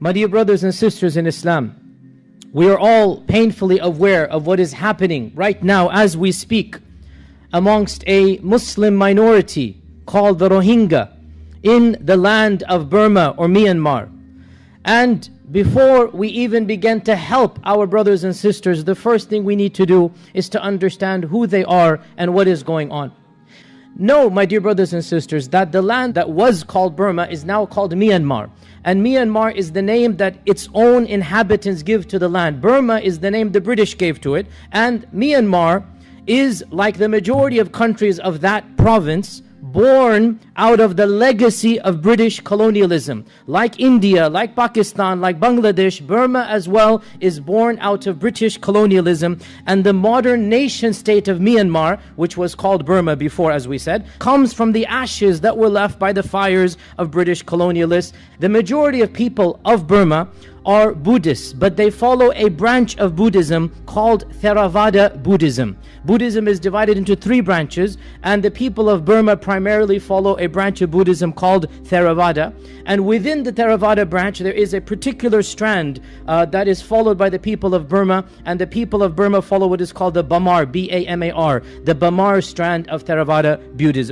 My dear brothers and sisters in Islam, we are all painfully aware of what is happening right now as we speak amongst a Muslim minority called the Rohingya in the land of Burma or Myanmar. And before we even begin to help our brothers and sisters, the first thing we need to do is to understand who they are and what is going on. Know, my dear brothers and sisters, that the land that was called Burma is now called Myanmar. And Myanmar is the name that its own inhabitants give to the land. Burma is the name the British gave to it. And Myanmar is, like the majority of countries of that province, born out of the legacy of British colonialism. Like India, like Pakistan, like Bangladesh, Burma as well is born out of British colonialism. And the modern nation state of Myanmar, which was called Burma before, as we said, comes from the ashes that were left by the fires of British colonialists. The majority of people of Burma are Buddhists, but they follow a branch of Buddhism called Theravada Buddhism. Buddhism is divided into 3 branches, and the people of Burma primarily follow a branch of Buddhism called Theravada. And within the Theravada branch, there is a particular strand that is followed by the people of Burma, and the people of Burma follow what is called the Bamar, B-A-M-A-R, the Bamar strand of Theravada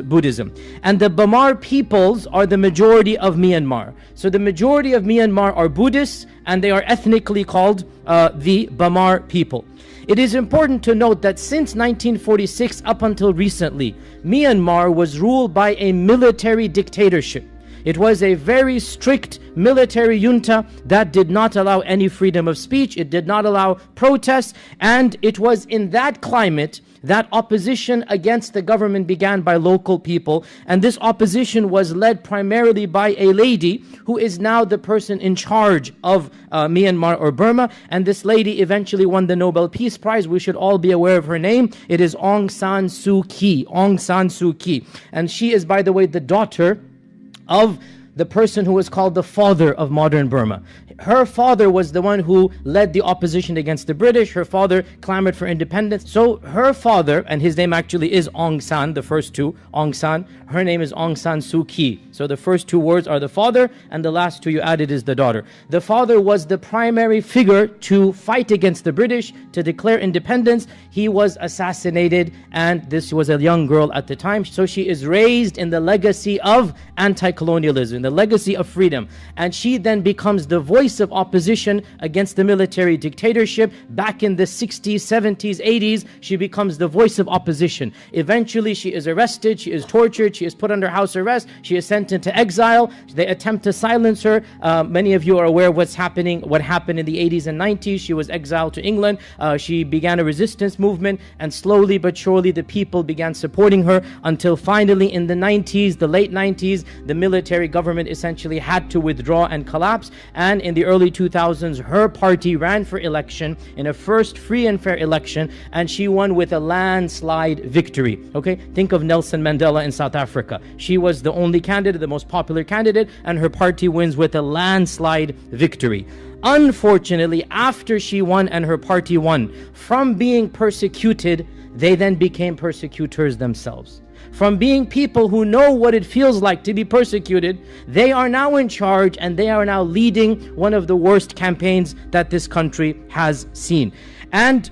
Buddhism. And the Bamar peoples are the majority of Myanmar. So the majority of Myanmar are Buddhists, and they are ethnically called the Bamar people. It is important to note that since 1946 up until recently, Myanmar was ruled by a military dictatorship. It was a very strict military junta that did not allow any freedom of speech. It did not allow protests. And it was in that climate that opposition against the government began by local people. And this opposition was led primarily by a lady who is now the person in charge of Myanmar or Burma. And this lady eventually won the Nobel Peace Prize. We should all be aware of her name. It is Aung San Suu Kyi. Aung San Suu Kyi. And she is, by the way, the daughter of the person who was called the father of modern Burma. Her father was the one who led the opposition against the British. Her father clamored for independence. So her father, and his name actually is Aung San, the first two, Aung San, her name is Aung San Suu Kyi. So the first 2 words are the father, and the last 2 you added is the daughter. The father was the primary figure to fight against the British, to declare independence. He was assassinated, and this was a young girl at the time. So she is raised in the legacy of anti-colonialism, the legacy of freedom. And she then becomes the voice of opposition against the military dictatorship. Back in the 60s, 70s, 80s, she becomes the voice of opposition. Eventually, she is arrested, she is tortured, she is put under house arrest, she is sent into exile. They attempt to silence her. Many of you are aware of what happened in the 80s and 90s. She was exiled to England. She began a resistance movement, and slowly but surely the people began supporting her until finally in the 90s, the late 90s, the military government essentially had to withdraw and collapse. And in the early 2000s, her party ran for election in a first free and fair election, and she won with a landslide victory. Okay, think of Nelson Mandela in South Africa. She was the only candidate, the most popular candidate, and her party wins with a landslide victory. Unfortunately, after she won and her party won, from being persecuted, they then became persecutors themselves. From being people who know what it feels like to be persecuted, they are now in charge, and they are now leading one of the worst campaigns that this country has seen. And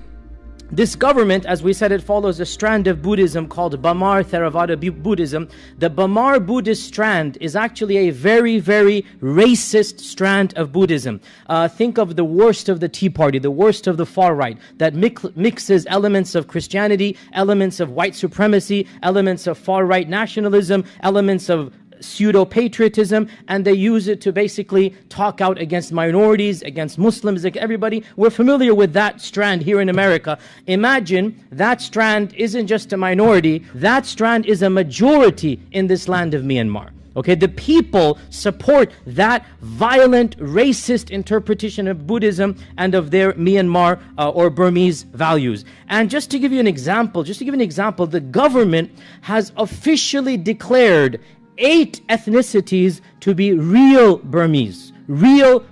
this government, as we said, it follows a strand of Buddhism called Bamar Theravada Buddhism. The Bamar Buddhist strand is actually a very, very racist strand of Buddhism. Think of the worst of the Tea Party, the worst of the far right, that mixes elements of Christianity, elements of white supremacy, elements of far right nationalism, elements of pseudo-patriotism, and they use it to basically talk out against minorities, against Muslims, like everybody. We're familiar with that strand here in America. Imagine that strand isn't just a minority, that strand is a majority in this land of Myanmar. Okay, the people support that violent, racist interpretation of Buddhism and of their Myanmar or Burmese values. And just to give you an example, the government has officially declared 8 ethnicities to be real Burmese, real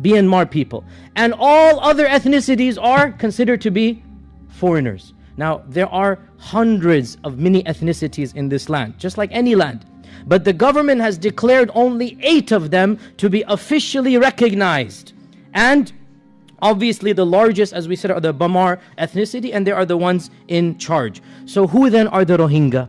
Myanmar people. And all other ethnicities are considered to be foreigners. Now, there are hundreds of many ethnicities in this land, just like any land. But the government has declared only 8 of them to be officially recognized. And obviously the largest, as we said, are the Bamar ethnicity, and they are the ones in charge. So who then are the Rohingya?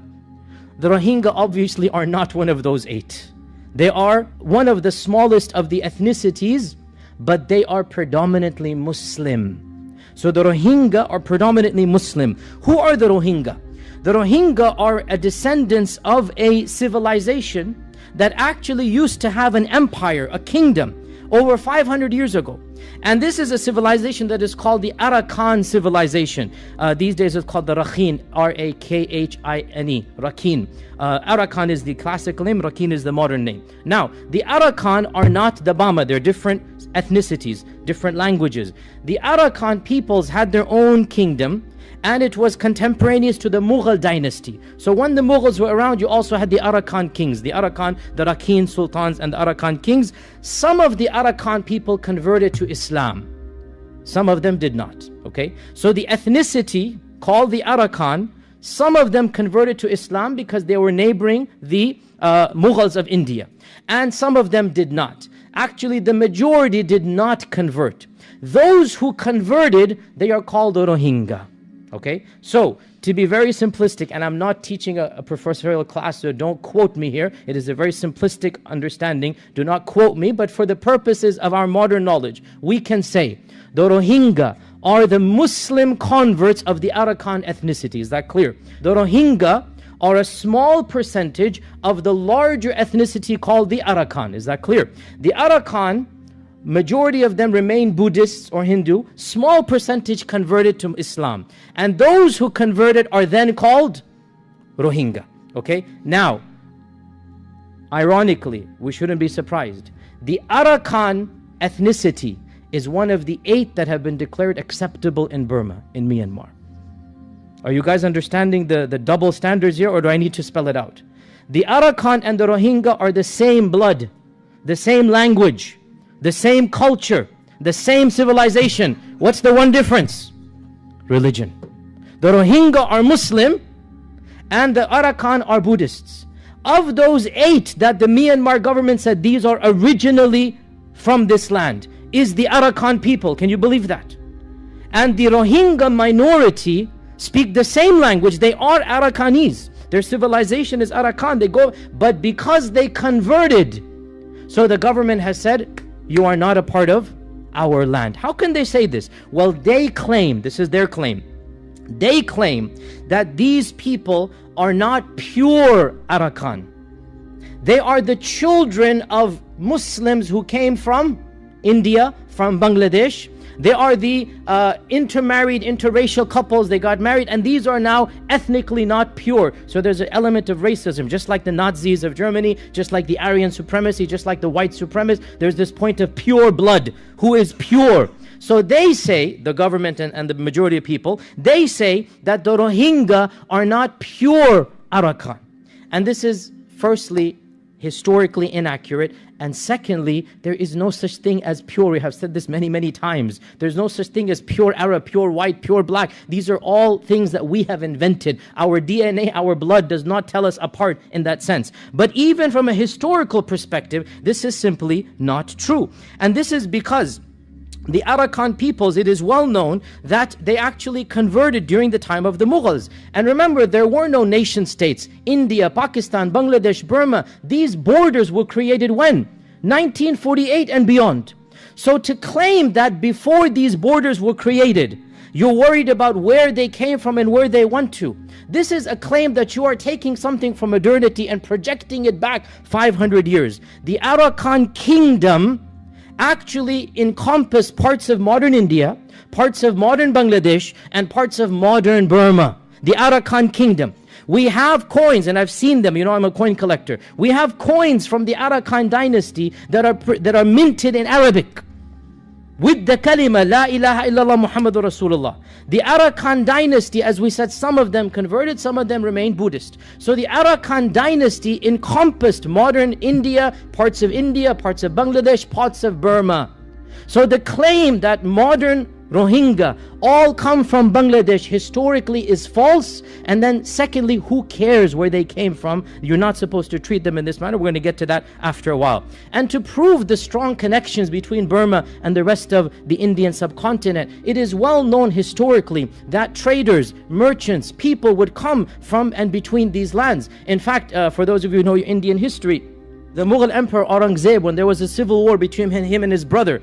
The Rohingya obviously are not one of those 8. They are one of the smallest of the ethnicities, but they are predominantly Muslim. So the Rohingya are predominantly Muslim. Who are the Rohingya? The Rohingya are a descendants of a civilization that actually used to have an empire, a kingdom, over 500 years ago. And this is a civilization that is called the Arakan civilization. These days it's called the Rakhin, R-A-K-H-I-N-E, Rakhin. Arakan is the classical name, Rakhin is the modern name. Now, the Arakan are not the Bama, they're different ethnicities, different languages. The Arakan peoples had their own kingdom, and it was contemporaneous to the Mughal dynasty. So when the Mughals were around, you also had the Arakan kings, the Arakan, the Rakhin sultans and the Arakan kings. Some of the Arakan people converted to Islam. Some of them did not, okay? So the ethnicity called the Arakan, some of them converted to Islam because they were neighboring the Mughals of India. And some of them did not. Actually, the majority did not convert. Those who converted, they are called the Rohingya. Okay, so to be very simplistic, and I'm not teaching a professorial class, so don't quote me here. It is a very simplistic understanding. Do not quote me, but for the purposes of our modern knowledge, we can say the Rohingya are the Muslim converts of the Arakan ethnicity. Is that clear? The Rohingya are a small percentage of the larger ethnicity called the Arakan. Is that clear? The Arakan, majority of them remain Buddhists or Hindu. Small percentage converted to Islam. And those who converted are then called Rohingya. Okay? Now, ironically, we shouldn't be surprised. The Arakan ethnicity is one of the 8 that have been declared acceptable in Burma, in Myanmar. Are you guys understanding the double standards here, or do I need to spell it out? The Arakan and the Rohingya are the same blood, the same language, the same culture, the same civilization. What's the one difference? Religion. The Rohingya are Muslim and the Arakan are Buddhists. Of those 8 that the Myanmar government said these are originally from this land, is the Arakan people. Can you believe that? And the Rohingya minority speak the same language. They are Arakanese. Their civilization is Arakan. They go, but because they converted, so the government has said, you are not a part of our land. How can they say this? Well, they claim, this is their claim, they claim that these people are not pure Arakan. They are the children of Muslims who came from India, from Bangladesh. They are the intermarried, interracial couples. They got married, and these are now ethnically not pure. So there's an element of racism, just like the Nazis of Germany, just like the Aryan supremacy, just like the white supremacists. There's this point of pure blood. Who is pure? So they say, the government and the majority of people, they say that the Rohingya are not pure Arakan. And this is, firstly, historically inaccurate, and secondly, there is no such thing as pure. We have said this many, many times. There's no such thing as pure Arab, pure white, pure black. These are all things that we have invented. Our DNA, our blood does not tell us apart in that sense. But even from a historical perspective, this is simply not true. And this is because the Arakan peoples, it is well known that they actually converted during the time of the Mughals. And remember, there were no nation states. India, Pakistan, Bangladesh, Burma, these borders were created when? 1948 and beyond. So to claim that before these borders were created, you're worried about where they came from and where they went to, this is a claim that you are taking something from modernity and projecting it back 500 years. The Arakan kingdom actually encompass parts of modern India, parts of modern Bangladesh, and parts of modern Burma. The Arakan kingdom. We have coins, and I've seen them. You know, I'm a coin collector. We have coins from the Arakan dynasty that are minted in Arabic with the kalima La ilaha illallah Muhammadur Rasulullah. The Arakan dynasty, as we said, some of them converted, some of them remained Buddhist. So the Arakan dynasty encompassed modern India, parts of Bangladesh, parts of Burma. So the claim that modern Rohingya, all come from Bangladesh historically is false. And then secondly, who cares where they came from? You're not supposed to treat them in this manner. We're going to get to that after a while. And to prove the strong connections between Burma and the rest of the Indian subcontinent, it is well known historically that traders, merchants, people would come from and between these lands. In fact, for those of you who know your Indian history, the Mughal Emperor Aurangzeb, when there was a civil war between him and his brother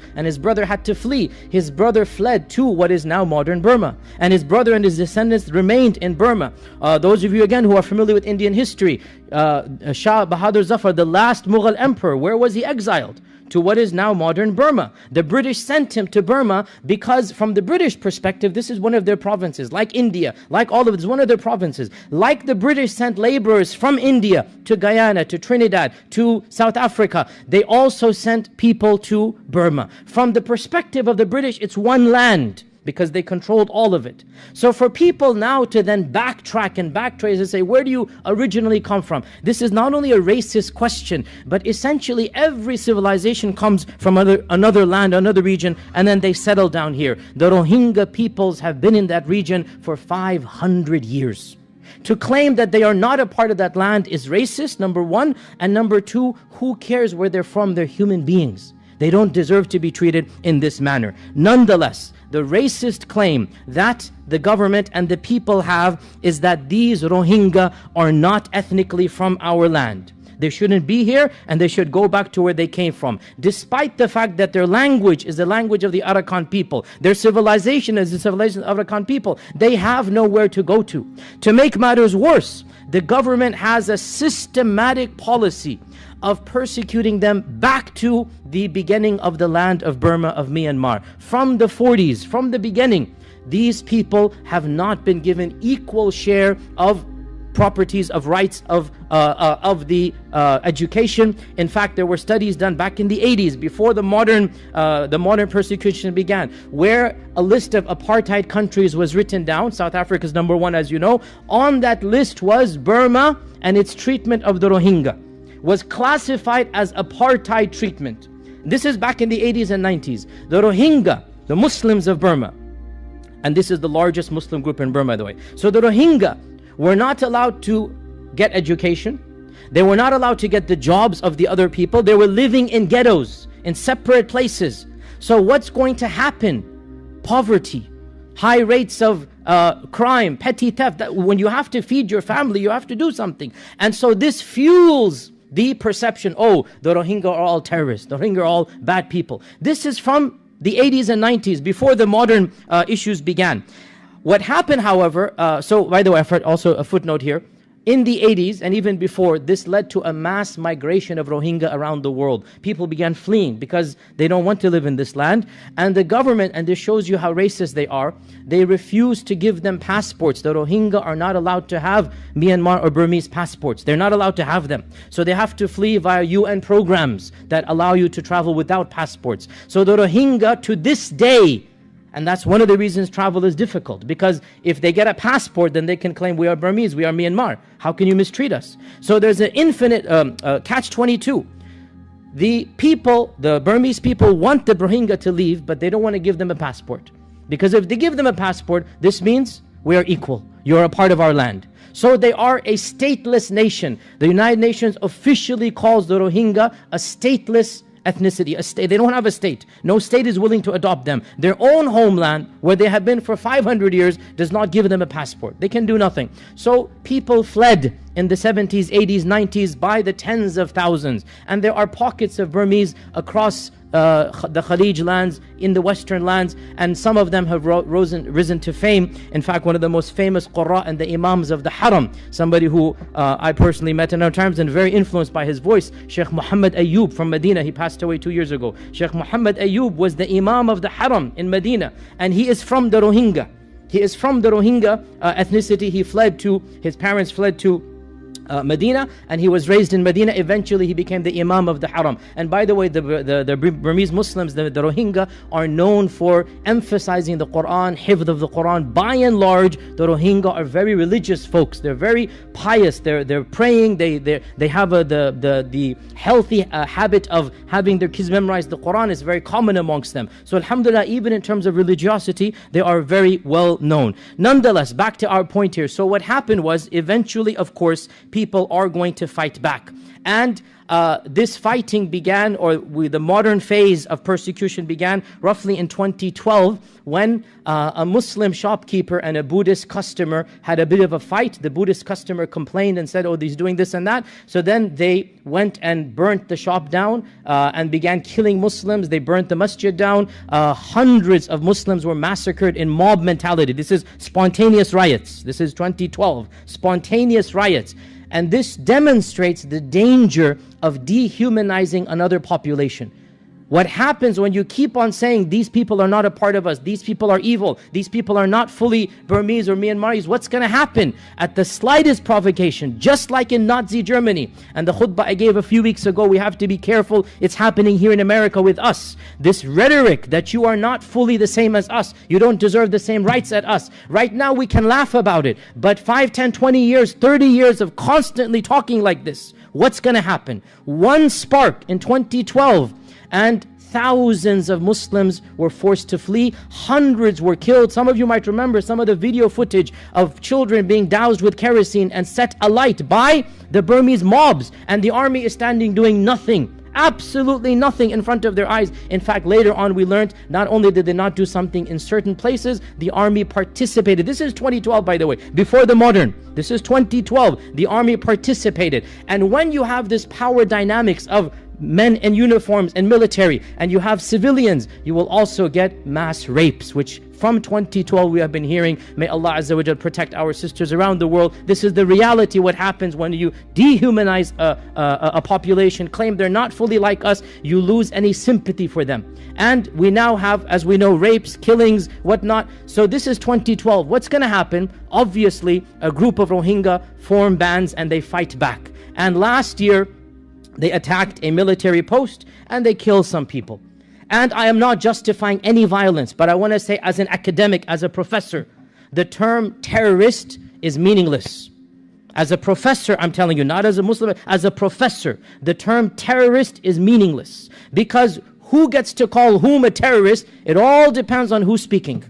had to flee, his brother fled to what is now modern Burma. And his brother and his descendants remained in Burma. Those of you again who are familiar with Indian history, Shah Bahadur Zafar, the last Mughal emperor, where was he exiled? To what is now modern Burma. The British sent him to Burma because from the British perspective, this is one of their provinces. Like India, like all of this, one of their provinces. Like the British sent laborers from India to Guyana, to Trinidad, to South Africa, they also sent people to Burma. From the perspective of the British, it's one land, because they controlled all of it. So for people now to then backtrack and backtrace and say, where do you originally come from? This is not only a racist question, but essentially every civilization comes from another land, another region, and then they settle down here. The Rohingya peoples have been in that region for 500 years. To claim that they are not a part of that land is racist, number one. And number two, who cares where they're from? They're human beings. They don't deserve to be treated in this manner. Nonetheless, the racist claim that the government and the people have is that these Rohingya are not ethnically from our land. They shouldn't be here and they should go back to where they came from. Despite the fact that their language is the language of the Arakan people, their civilization is the civilization of the Arakan people, they have nowhere to go to. To make matters worse, the government has a systematic policy of persecuting them back to the beginning of the land of Burma, of Myanmar. From the 40s, from the beginning, these people have not been given equal share of properties, of rights, of the education. In fact, there were studies done back in the 80s, before the modern persecution began, where a list of apartheid countries was written down. South Africa is number one, as you know. On that list was Burma, and its treatment of the Rohingya was classified as apartheid treatment. This is back in the 80s and 90s. The Rohingya, the Muslims of Burma, and this is the largest Muslim group in Burma, by the way. So the Rohingya were not allowed to get education. They were not allowed to get the jobs of the other people. They were living in ghettos, in separate places. So what's going to happen? Poverty, high rates of crime, petty theft. When you have to feed your family, you have to do something. And so this fuels the perception, oh, the Rohingya are all terrorists, the Rohingya are all bad people. This is from the 80s and 90s, before the modern issues began. What happened, however, so by the way, I've also a footnote here. In the 80s and even before, this led to a mass migration of Rohingya around the world. People began fleeing because they don't want to live in this land. And the government, and this shows you how racist they are, they refuse to give them passports. The Rohingya are not allowed to have Myanmar or Burmese passports. They're not allowed to have them. So they have to flee via UN programs that allow you to travel without passports. So the Rohingya, to this day, and that's one of the reasons travel is difficult, because if they get a passport, then they can claim we are Burmese, we are Myanmar. How can you mistreat us? So there's an infinite catch-22. The people, the Burmese people, want the Rohingya to leave, but they don't want to give them a passport. Because if they give them a passport, this means we are equal. You're a part of our land. So they are a stateless nation. The United Nations officially calls the Rohingya a stateless ethnicity, a state. They don't have a state. No state is willing to adopt them. Their own homeland, where they have been for 500 years, does not give them a passport. They can do nothing. So people fled in the 70s, 80s, 90s by the tens of thousands. And there are pockets of Burmese across the Khalij lands, in the Western lands, and some of them have risen to fame. In fact, one of the most famous Qurra and the Imams of the Haram, somebody who I personally met in our times and very influenced by his voice, Sheikh Muhammad Ayyub from Medina. He passed away 2 years ago. Sheikh Muhammad Ayyub was the Imam of the Haram in Medina, and he is from the Rohingya. He is from the Rohingya ethnicity. He fled to, his parents fled to Medina, and he was raised in Medina. Eventually he became the Imam of the Haram. And by the way, the Burmese Muslims, the Rohingya, are known for emphasizing the Quran, hifd of the Quran. By and large, the Rohingya are very religious folks. They're very pious. They're praying. They have the healthy habit of having their kids memorize the Quran. Is very common amongst them. So alhamdulillah, even in terms of religiosity, they are very well known. Nonetheless, back to our point here. So what happened was, eventually, of course, people are going to fight back. And this fighting began, or the modern phase of persecution began roughly in 2012, when a Muslim shopkeeper and a Buddhist customer had a bit of a fight. The Buddhist customer complained and said, oh, he's doing this and that. So then they went and burnt the shop down and began killing Muslims. They burnt the masjid down. Hundreds of Muslims were massacred in mob mentality. This is spontaneous riots. This is 2012, spontaneous riots. And this demonstrates the danger of dehumanizing another population. What happens when you keep on saying these people are not a part of us, these people are evil, these people are not fully Burmese or Myanmaris, what's going to happen? At the slightest provocation, just like in Nazi Germany, and the khutbah I gave a few weeks ago, we have to be careful, it's happening here in America with us. This rhetoric that you are not fully the same as us, you don't deserve the same rights as us. Right now we can laugh about it, but 5, 10, 20 years, 30 years of constantly talking like this, what's going to happen? One spark in 2012, and thousands of Muslims were forced to flee. Hundreds were killed. Some of you might remember some of the video footage of children being doused with kerosene and set alight by the Burmese mobs. And the army is standing doing nothing. Absolutely nothing in front of their eyes. In fact, later on we learned not only did they not do something in certain places, the army participated. This is 2012, by the way, before the modern. This is 2012. The army participated. And when you have this power dynamics of men in uniforms and military, and you have civilians, you will also get mass rapes, which from 2012 we have been hearing. May Allah Azza wa Jal protect our sisters around the world. This is the reality, what happens when you dehumanize a population, claim they're not fully like us, you lose any sympathy for them. And we now have, as we know, rapes, killings, whatnot. So this is 2012. What's going to happen? Obviously, a group of Rohingya form bands and they fight back. And last year, they attacked a military post and they killed some people. And I am not justifying any violence, but I want to say, as an academic, as a professor, the term terrorist is meaningless. As a professor, I'm telling you, not as a Muslim, as a professor, the term terrorist is meaningless. Because who gets to call whom a terrorist? It all depends on who's speaking.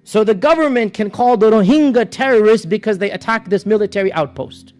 So the government can call the Rohingya terrorists because they attacked this military outpost.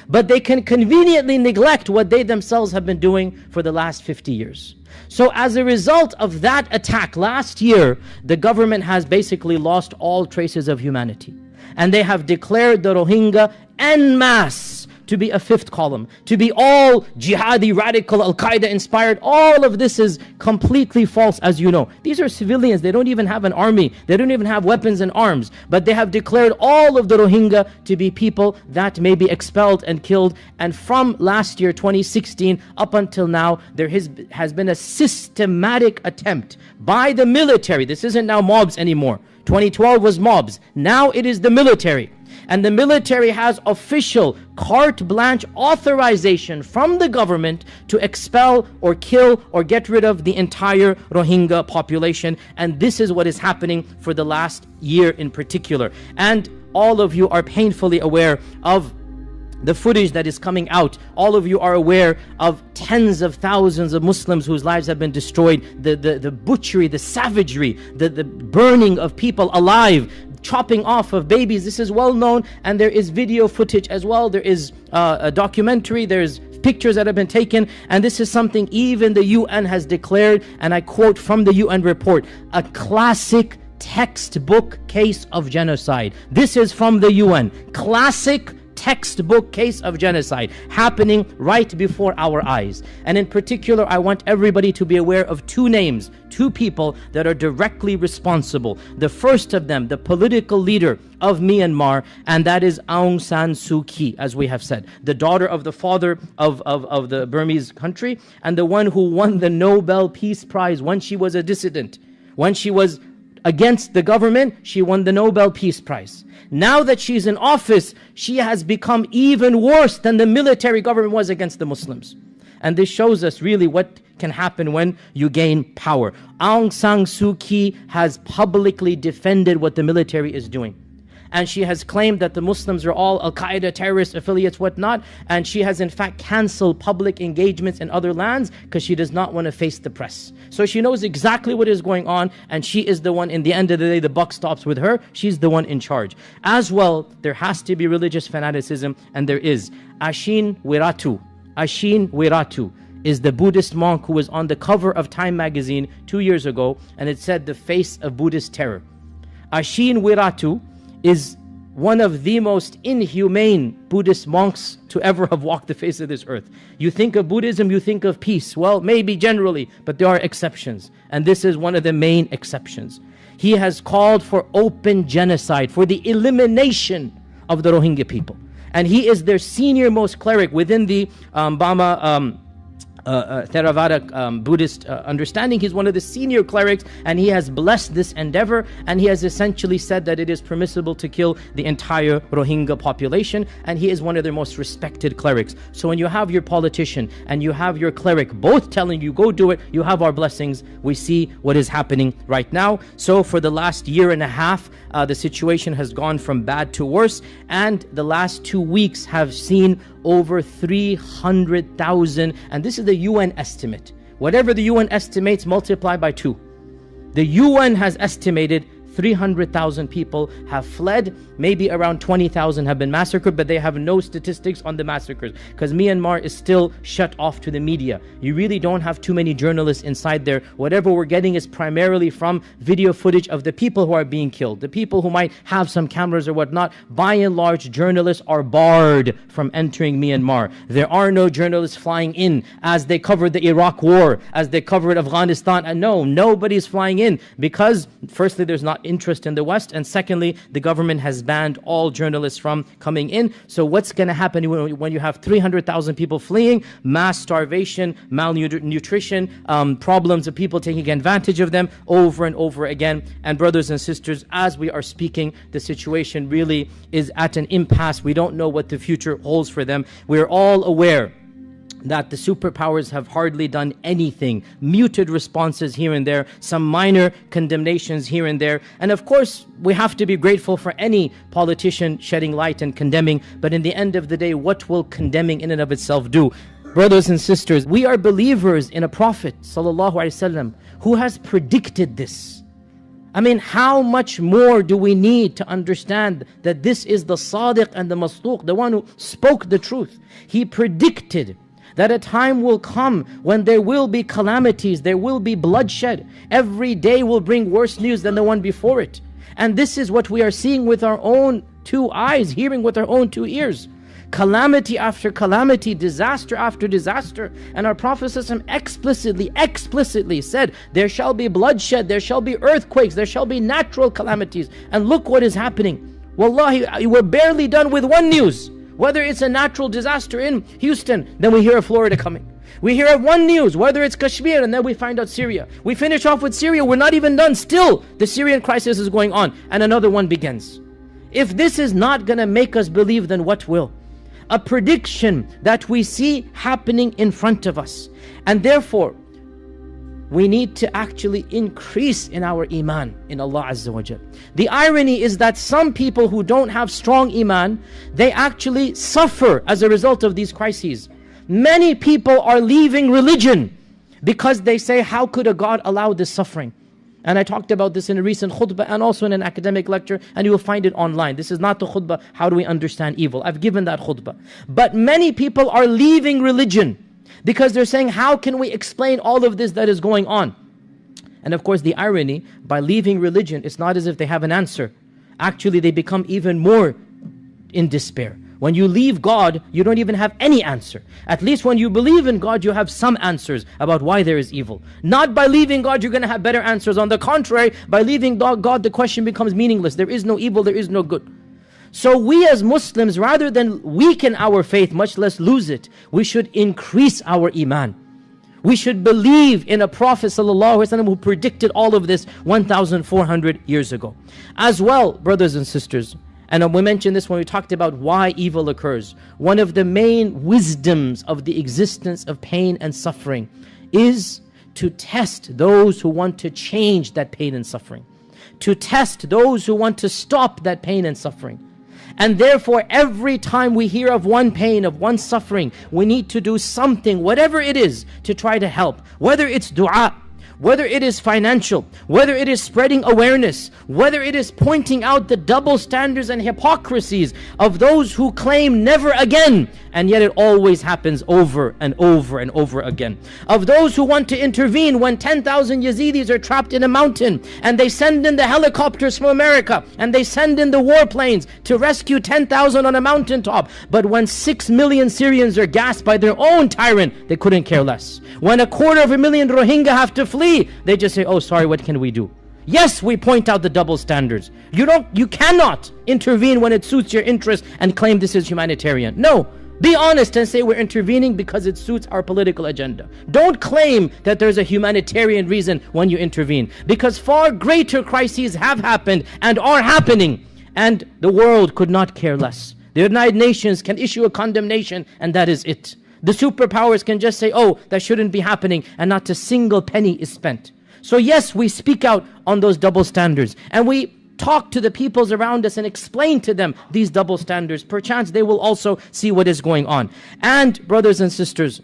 But they can conveniently neglect what they themselves have been doing for the last 50 years. So as a result of that attack last year, the government has basically lost all traces of humanity. And they have declared the Rohingya en masse to be a fifth column, to be all jihadi, radical, Al-Qaeda inspired. All of this is completely false, as you know. These are civilians. They don't even have an army. They don't even have weapons and arms. But they have declared all of the Rohingya to be people that may be expelled and killed. And from last year, 2016, up until now, there has been a systematic attempt by the military. This isn't now mobs anymore. 2012 was mobs. Now it is the military. And the military has official carte blanche authorization from the government to expel or kill or get rid of the entire Rohingya population. And this is what is happening for the last year in particular. And all of you are painfully aware of the footage that is coming out. All of you are aware of tens of thousands of Muslims whose lives have been destroyed. The butchery, the savagery, the burning of people alive, chopping off of babies. This is well known, and there is video footage as well. There is a documentary, there's pictures that have been taken, and this is something even the UN has declared, and I quote from the UN report, a classic textbook case of genocide. This is from the UN. Classic textbook case of genocide happening right before our eyes. And in particular, I want everybody to be aware of two names, two people that are directly responsible. The first of them, the political leader of Myanmar, and that is Aung San Suu Kyi, as we have said, the daughter of the father of the Burmese country, and the one who won the Nobel Peace Prize when she was a dissident, when she was against the government, she won the Nobel Peace Prize. Now that she's in office, she has become even worse than the military government was against the Muslims. And this shows us really what can happen when you gain power. Aung San Suu Kyi has publicly defended what the military is doing. And she has claimed that the Muslims are all Al-Qaeda terrorist affiliates, whatnot. And she has in fact cancelled public engagements in other lands because she does not want to face the press. So she knows exactly what is going on, and she is the one, in the end of the day, the buck stops with her. She's the one in charge. As well, there has to be religious fanaticism, and there is. Ashin Wiratu is the Buddhist monk who was on the cover of Time magazine 2 years ago, and it said the face of Buddhist terror. Ashin Wiratu is one of the most inhumane Buddhist monks to ever have walked the face of this earth. You think of Buddhism, you think of peace. Well, maybe generally, but there are exceptions. And this is one of the main exceptions. He has called for open genocide, for the elimination of the Rohingya people. And he is their senior most cleric within the Bama Theravada Buddhist understanding. He's one of the senior clerics, and he has blessed this endeavor, and he has essentially said that it is permissible to kill the entire Rohingya population, and he is one of their most respected clerics. So when you have your politician and you have your cleric both telling you go do it, you have our blessings. We see what is happening right now. So for the last year and a half, the situation has gone from bad to worse, and the last 2 weeks have seen over 300,000, and this is the UN estimate. Whatever the UN estimates, multiply by 2. The UN has estimated 300,000 people have fled. Maybe around 20,000 have been massacred, but they have no statistics on the massacres because Myanmar is still shut off to the media. You really don't have too many journalists inside there. Whatever we're getting is primarily from video footage of the people who are being killed, the people who might have some cameras or whatnot. By and large, journalists are barred from entering Myanmar. There are no journalists flying in as they covered the Iraq war, as they covered Afghanistan. And no, nobody's flying in because firstly, there's not interest in the West, and secondly, the government has banned all journalists from coming in. So what's going to happen when you have 300,000 people fleeing? Mass starvation, malnutrition, problems of people taking advantage of them over and over again. And brothers and sisters, as we are speaking, the situation really is at an impasse. We don't know what the future holds for them. We're all aware that the superpowers have hardly done anything. Muted responses here and there, some minor condemnations here and there. And of course, we have to be grateful for any politician shedding light and condemning. But in the end of the day, what will condemning in and of itself do? Brothers and sisters, we are believers in a Prophet ﷺ who has predicted this. I mean, how much more do we need to understand that this is the Sadiq and the Masduq, the one who spoke the truth? He predicted that a time will come when there will be calamities, there will be bloodshed. Every day will bring worse news than the one before it. And this is what we are seeing with our own 2 eyes, hearing with our own 2 ears. Calamity after calamity, disaster after disaster. And our Prophet ﷺ explicitly said, there shall be bloodshed, there shall be earthquakes, there shall be natural calamities. And look what is happening. Wallahi, we're barely done with one news. Whether it's a natural disaster in Houston, then we hear of Florida coming. We hear of one news, whether it's Kashmir, and then we find out Syria. We finish off with Syria, we're not even done. Still, the Syrian crisis is going on, and another one begins. If this is not going to make us believe, then what will? A prediction that we see happening in front of us. And therefore, we need to actually increase in our iman in Allah Azza wa Jal. The irony is that some people who don't have strong iman, they actually suffer as a result of these crises. Many people are leaving religion because they say, how could a God allow this suffering? And I talked about this in a recent khutbah and also in an academic lecture, and you will find it online. This is not the khutbah, how do we understand evil? I've given that khutbah. But many people are leaving religion because they're saying, how can we explain all of this that is going on? And of course, the irony, by leaving religion, it's not as if they have an answer. Actually, they become even more in despair. When you leave God, you don't even have any answer. At least when you believe in God, you have some answers about why there is evil. Not by leaving God, you're going to have better answers. On the contrary, by leaving God, the question becomes meaningless. There is no evil, there is no good. So we as Muslims, rather than weaken our faith, much less lose it, we should increase our iman. We should believe in a Prophet ﷺ who predicted all of this 1,400 years ago. As well, brothers and sisters, and we mentioned this when we talked about why evil occurs. One of the main wisdoms of the existence of pain and suffering is to test those who want to change that pain and suffering. To test those who want to stop that pain and suffering. And therefore, every time we hear of one pain, of one suffering, we need to do something, whatever it is, to try to help. Whether it's dua, whether it is financial, whether it is spreading awareness, whether it is pointing out the double standards and hypocrisies of those who claim never again, and yet it always happens over and over and over again. Of those who want to intervene when 10,000 Yazidis are trapped in a mountain, and they send in the helicopters from America, and they send in the warplanes to rescue 10,000 on a mountaintop. But when 6 million Syrians are gassed by their own tyrant, they couldn't care less. When 250,000 Rohingya have to flee, they just say, oh sorry, what can we do? Yes, we point out the double standards. You cannot intervene when it suits your interest and claim this is humanitarian. No. Be honest and say we're intervening because it suits our political agenda. Don't claim that there's a humanitarian reason when you intervene, because far greater crises have happened and are happening, and the world could not care less. The United Nations can issue a condemnation and that is it. The superpowers can just say, oh, that shouldn't be happening, and not a single penny is spent. So yes, we speak out on those double standards, and we talk to the peoples around us and explain to them these double standards. Perchance they will also see what is going on. And brothers and sisters,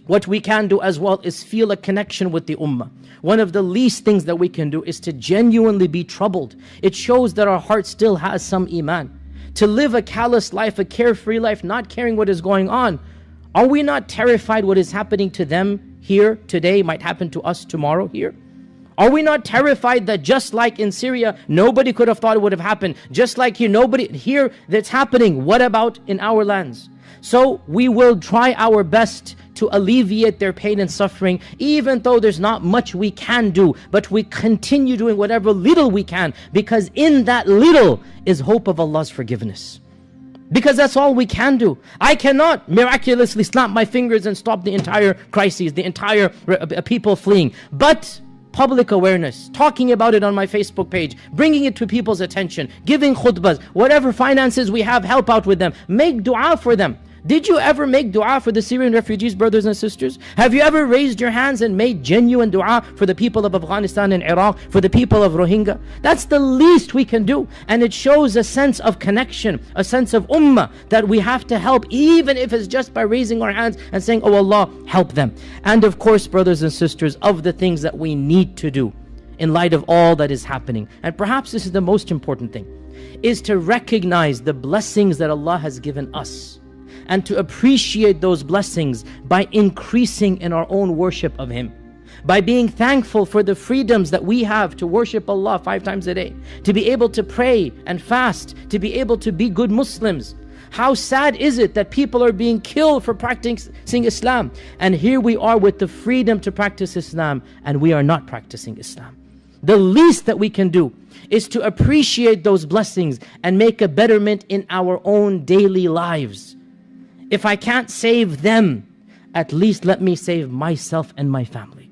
what we can do as well is feel a connection with the ummah. One of the least things that we can do is to genuinely be troubled. It shows that our heart still has some iman. To live a callous life, a carefree life, not caring what is going on. Are we not terrified what is happening to them here today might happen to us tomorrow here? Are we not terrified that just like in Syria, nobody could have thought it would have happened? Just like here, nobody here that's happening. What about in our lands? So we will try our best to alleviate their pain and suffering, even though there's not much we can do. But we continue doing whatever little we can, because in that little is hope of Allah's forgiveness. Because that's all we can do. I cannot miraculously snap my fingers and stop the entire crises, the entire people fleeing. But public awareness, talking about it on my Facebook page, bringing it to people's attention, giving khutbahs, whatever finances we have, help out with them. Make dua for them. Did you ever make dua for the Syrian refugees, brothers and sisters? Have you ever raised your hands and made genuine dua for the people of Afghanistan and Iraq, for the people of Rohingya? That's the least we can do. And it shows a sense of connection, a sense of ummah, that we have to help, even if it's just by raising our hands and saying, oh Allah, help them. And of course, brothers and sisters, of the things that we need to do in light of all that is happening, and perhaps this is the most important thing, is to recognize the blessings that Allah has given us, and to appreciate those blessings by increasing in our own worship of Him, by being thankful for the freedoms that we have to worship Allah 5 times a day, to be able to pray and fast, to be able to be good Muslims. How sad is it that people are being killed for practicing Islam, and here we are with the freedom to practice Islam, and we are not practicing Islam. The least that we can do is to appreciate those blessings and make a betterment in our own daily lives. If I can't save them, at least let me save myself and my family.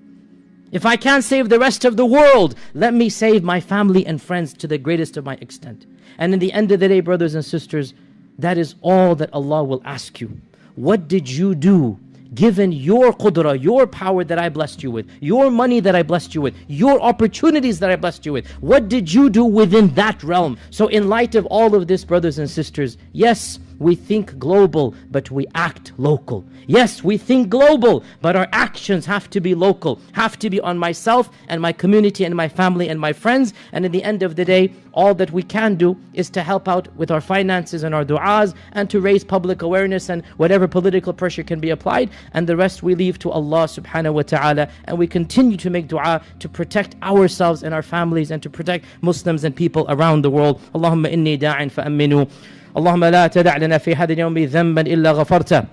If I can't save the rest of the world, let me save my family and friends to the greatest of my extent. And in the end of the day, brothers and sisters, that is all that Allah will ask you. What did you do given your qudra, your power that I blessed you with, your money that I blessed you with, your opportunities that I blessed you with? What did you do within that realm? So in light of all of this, brothers and sisters, yes, we think global, but we act local. Yes, we think global, but our actions have to be local, have to be on myself and my community and my family and my friends. And at the end of the day, all that we can do is to help out with our finances and our du'as, and to raise public awareness and whatever political pressure can be applied. And the rest we leave to Allah subhanahu wa ta'ala. And we continue to make dua to protect ourselves and our families, and to protect Muslims and people around the world. Allahumma inni da'in fa'aminu. اللهم لا تدع لنا في هذا اليوم ذنبا إلا غفرته،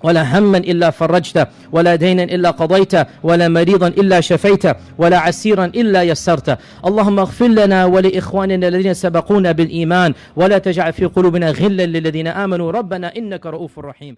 ولا هما إلا فرجته، ولا دينا إلا قضيته، ولا مريضا إلا شفيته، ولا عسيرا إلا يسرته. اللهم اغفر لنا ولإخواننا الذين سبقونا بالإيمان، ولا تجعل في قلوبنا غلا للذين آمنوا، ربنا إنك رؤوف رحيم.